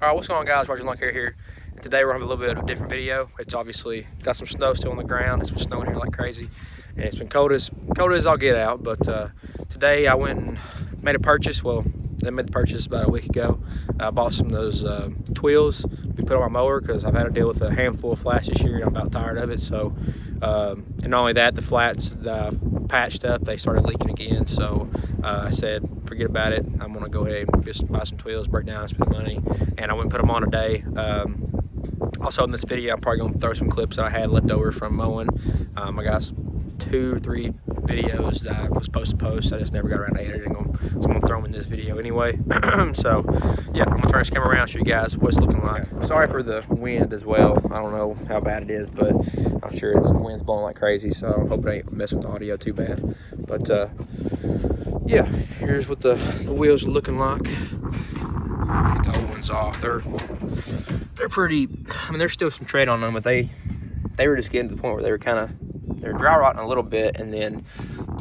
All right, what's going on, guys? Roger Lawncare here. And today we're having a little bit of a different video. It's obviously got some snow still on the ground. It's been snowing here like crazy, and it's been cold as I'll get out. But today I went and made a purchase. Well, I made the purchase about a week ago. I bought some of those Tweels to be put on my mower because I've had to deal with a handful of flats this year and I'm about tired of it. So, and not only that, the flats that I patched up, they started leaking again. So I said, forget about it. I'm gonna go ahead and just buy some Tweels, break down, spend money, and I went and put them on today. Also in this video, I'm probably gonna throw some clips that I had left over from mowing. I got 2 or 3 videos that I was supposed to post. I just never got around to editing them, so I'm gonna throw them in this video anyway. So yeah, I'm gonna turn this camera around and show you guys what it's looking like. Sorry for the wind as well. I don't know how bad it is, but I'm sure the wind's blowing like crazy, so I hope it ain't messing with the audio too bad. But yeah, here's what the wheels are looking like. Get the old ones off. They're pretty, I mean, there's still some tread on them, but they were just getting to the point where they're dry rotting a little bit, and then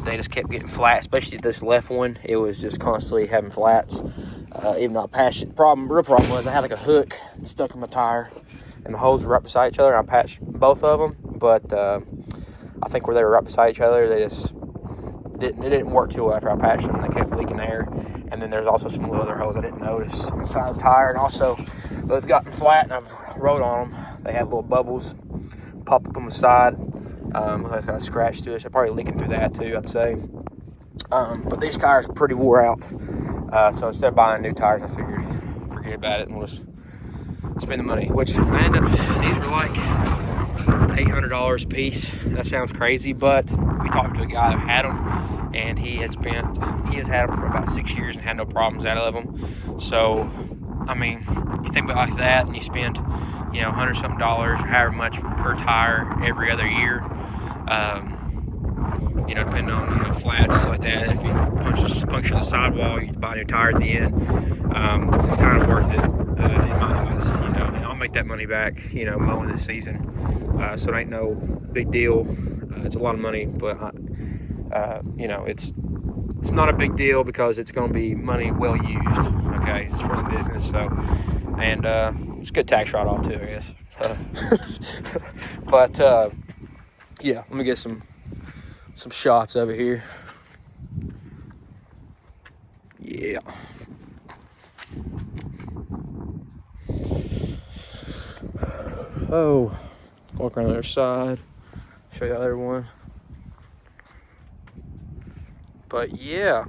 they just kept getting flat, especially this left one. It was just constantly having flats. Even though I patched it, real problem was I had like a hook stuck in my tire, and the holes were right beside each other. I patched both of them, but I think where they were right beside each other, it didn't work too well after I patched them. They kept leaking air, and then there's also some little other holes I didn't notice on the side of the tire, and also they've gotten flat, and I've rode on them. They have little bubbles pop up on the side. That's got a scratch to it. So probably leaking through that too, I'd say. But these tires are pretty wore out. So instead of buying new tires, I figured forget about it and we'll just spend the money. Which I ended up, these were like $800 a piece. That sounds crazy, but we talked to a guy that had them, and he has had them for about 6 years and had no problems out of them. So, I mean, you think about it like that, and you spend, you know, $100-something, or however much per tire every other year. You know, depending on, you know, flats and stuff like that. If you puncture the sidewall, you buy a new tire at the end. It's kind of worth it in my eyes, you know. And I'll make that money back, you know, mowing this season. So it ain't no big deal. It's a lot of money, but you know, it's not a big deal because it's going to be money well used. Okay, it's for the business. So, and it's a good tax write-off too, I guess. But yeah, let me get some shots over here. Yeah. Oh, walk around the other side. Show you the other one. But yeah,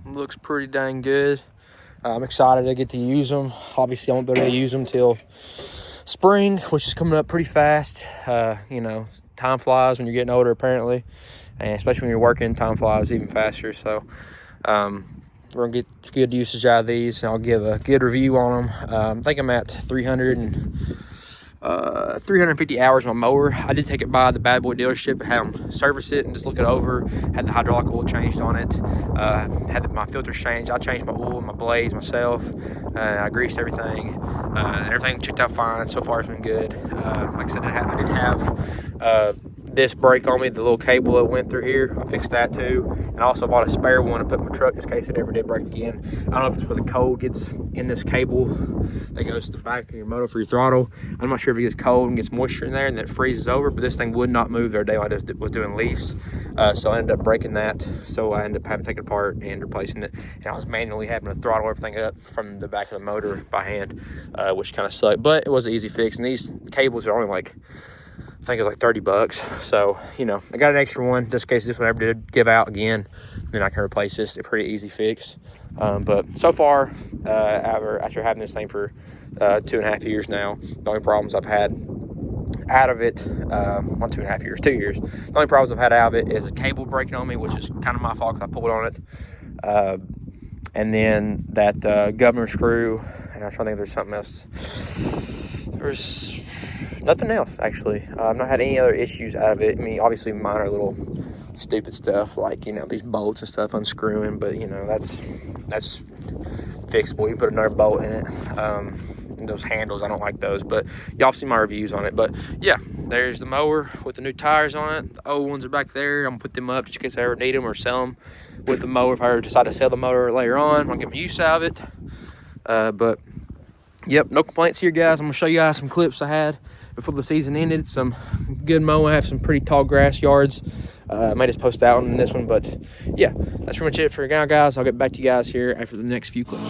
looks pretty dang good. I'm excited to get to use them. Obviously, I won't be able to use them till spring, which is coming up pretty fast. You know, time flies when you're getting older, apparently. And especially when you're working, time flies even faster. So we're gonna get good usage out of these, and I'll give a good review on them. I think I'm at 350 hours on my mower. I did take it by the bad boy dealership, had them service it and just look it over. Had the hydraulic oil changed on it. Had my filters changed. I changed my oil, my blades myself. I greased everything, and everything checked out fine. So far, it's been good. Like I said, I did have this break on me, the little cable that went through here. I fixed that too, and I also bought a spare one to put in my truck just in case it ever did break again. I don't know if it's where the cold gets in this cable that goes to the back of your motor for your throttle. I'm not sure if it gets cold and gets moisture in there and then it freezes over, but this thing would not move the other day when I just was doing leafs. So I ended up breaking that, so I ended up having to take it apart and replacing it, and I was manually having to throttle everything up from the back of the motor by hand, which kind of sucked, but it was an easy fix. And these cables are only like, I think it was like $30. So, you know, I got an extra one just in case this one ever did give out again. Then I can replace this. It's a pretty easy fix. But so far, after having this thing for 2.5 years now, the only problems I've had out of it, 2.5 years, 2 years. The only problems I've had out of it is a cable breaking on me, which is kind of my fault because I pulled on it. And then that governor screw, and I'm trying to think if there's something else. There's nothing else, actually. I've not had any other issues out of it. I mean, obviously minor little stupid stuff like, you know, these bolts and stuff unscrewing, but, you know, that's fixable. You put another bolt in it. And those handles, I don't like those, but y'all see my reviews on it. But yeah, there's the mower with the new tires on it. The old ones are back there. I'm gonna put them up just in case I ever need them or sell them with the mower if I ever decide to sell the mower later on. I'll get my use out of it. But Yep, no complaints here, guys. I'm gonna show you guys some clips I had before the season ended. Some good mowing. I have some pretty tall grass yards. I might just post out in this one, but yeah, that's pretty much it for now, guys. I'll get back to you guys here after the next few clips.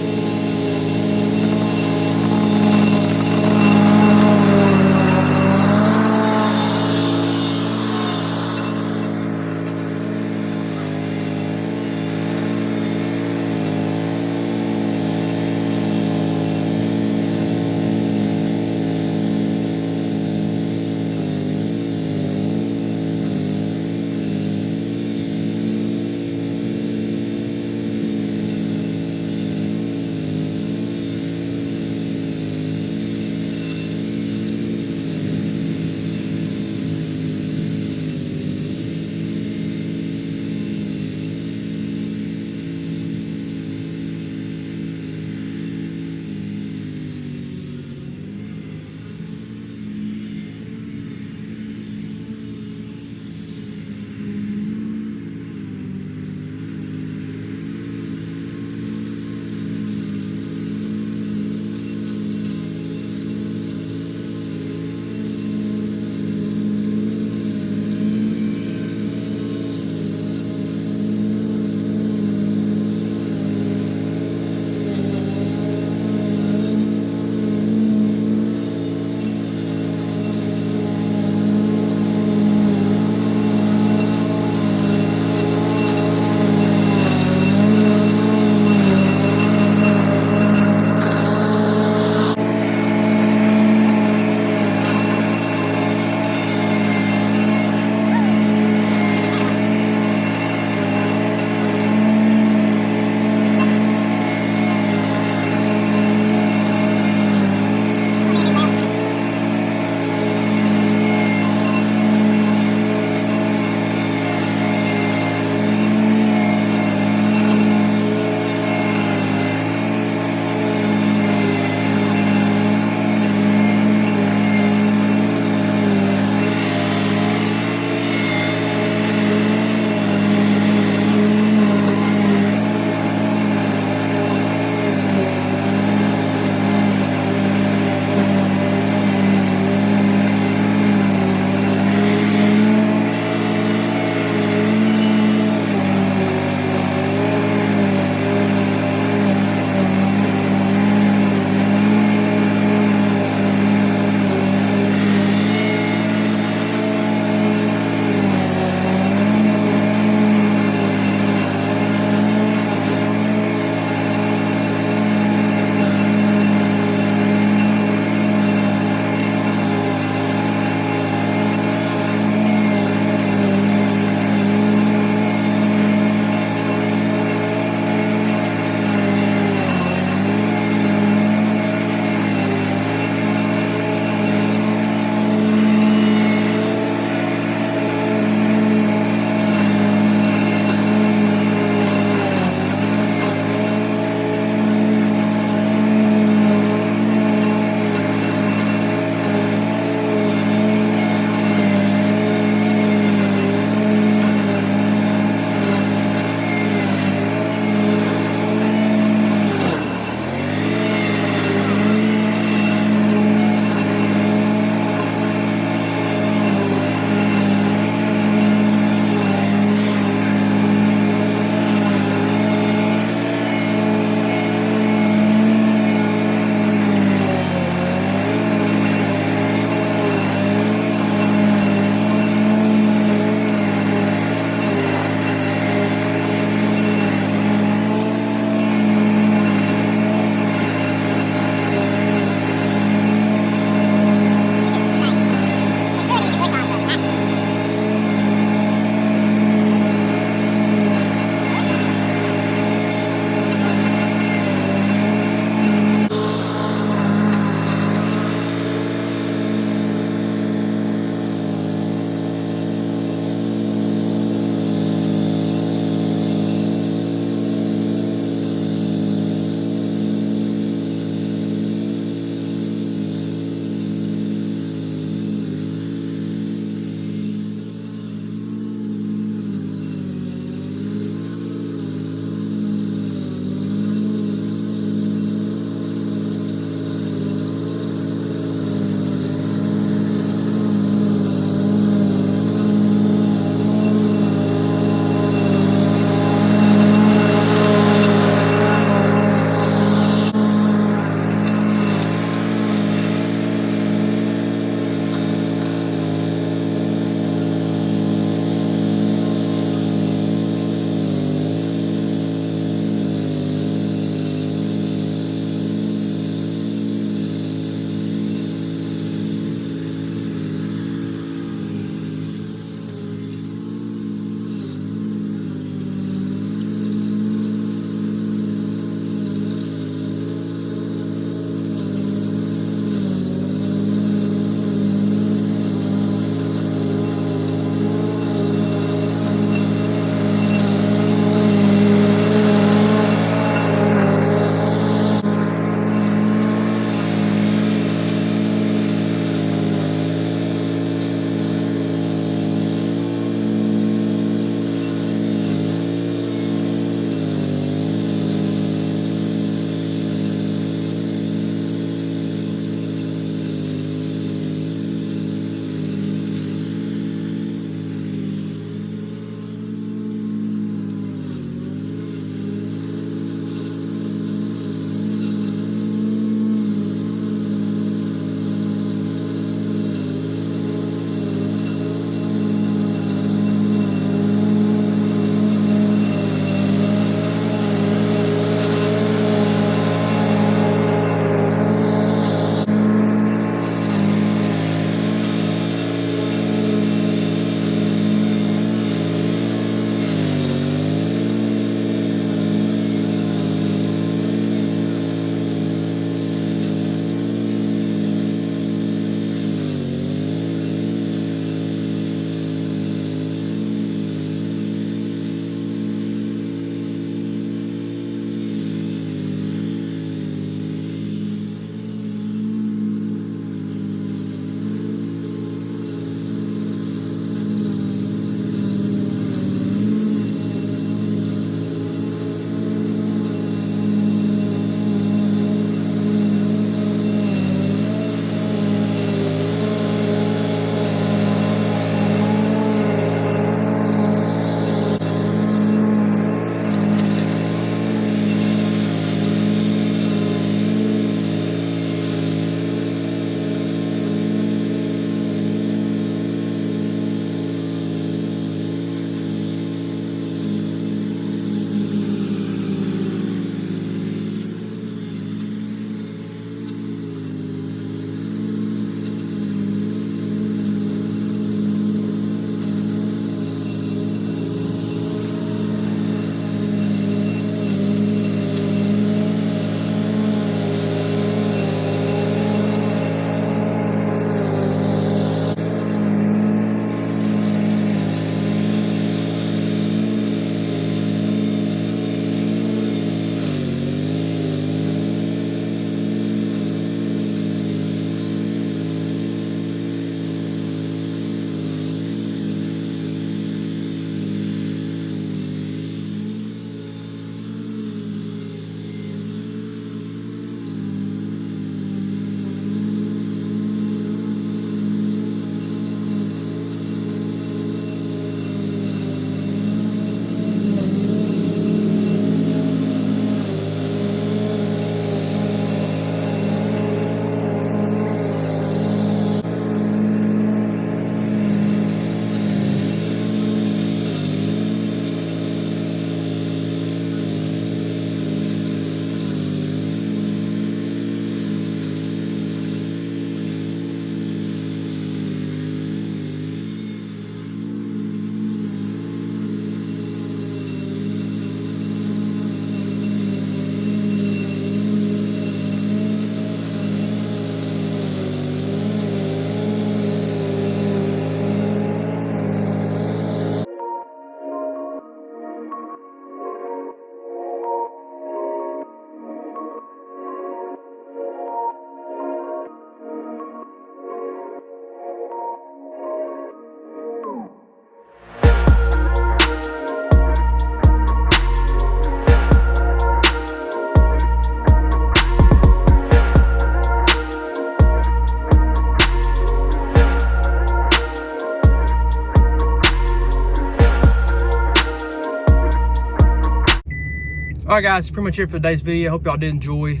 right, guys, that's pretty much it for today's video. Hope y'all did enjoy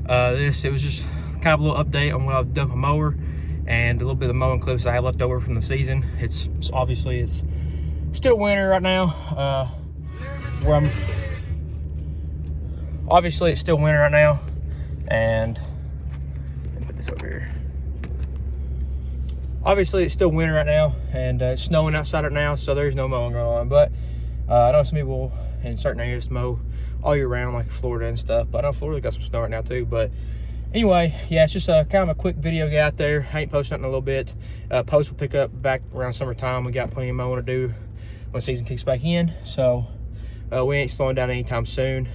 this. It was just kind of a little update on what I've done with my mower and a little bit of the mowing clips I have left over from the season. It's obviously it's still winter right now. Obviously it's still winter right now, and let me put this over here. Obviously it's still winter right now, and it's snowing outside right now, so there's no mowing going on. But I know some people in certain areas mow all year round, like Florida and stuff. But I know Florida's got some snow right now too. But anyway, yeah, it's just kind of a quick video get out there. I ain't posted nothing in a little bit. Post will pick up back around summertime. We got plenty of mowing to do when season kicks back in, so we ain't slowing down anytime soon.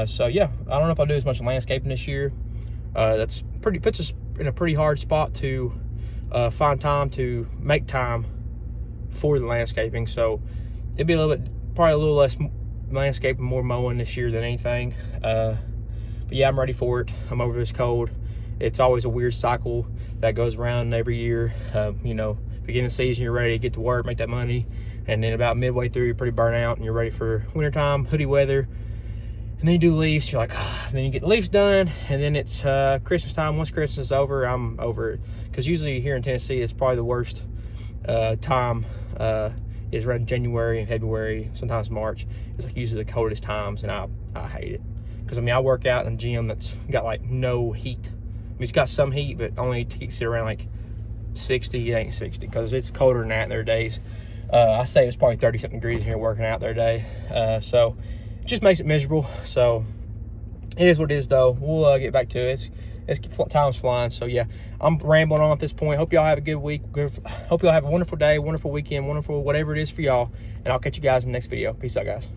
So yeah, I don't know if I'll do as much landscaping this year. That's puts us in a pretty hard spot to find time to make time for the landscaping. So it'd be probably a little less landscaping, more mowing this year than anything. But yeah, I'm ready for it. I'm over this cold. It's always a weird cycle that goes around every year. You know, beginning of the season, you're ready to get to work, make that money, and then about midway through, you're pretty burnt out and you're ready for wintertime, hoodie weather. And then you do leaves, you're like, and then you get the leaves done, and then it's Christmas time. Once Christmas is over, I'm over it. Because usually here in Tennessee, it's probably the worst time is around January and February, sometimes March. It's like usually the coldest times, and I hate it. Because, I mean, I work out in a gym that's got, like, no heat. I mean, it's got some heat, but only keeps it around, like, 60. It ain't 60, because it's colder than that in their days. I say it's probably 30-something degrees here working out their day. So it just makes it miserable. So it is what it is, though. We'll get back to it. Time's flying. So yeah, I'm rambling on at this point. Hope y'all have a good week. Hope y'all have a wonderful day, wonderful weekend, wonderful whatever it is for y'all. And I'll catch you guys in the next video. Peace out, guys.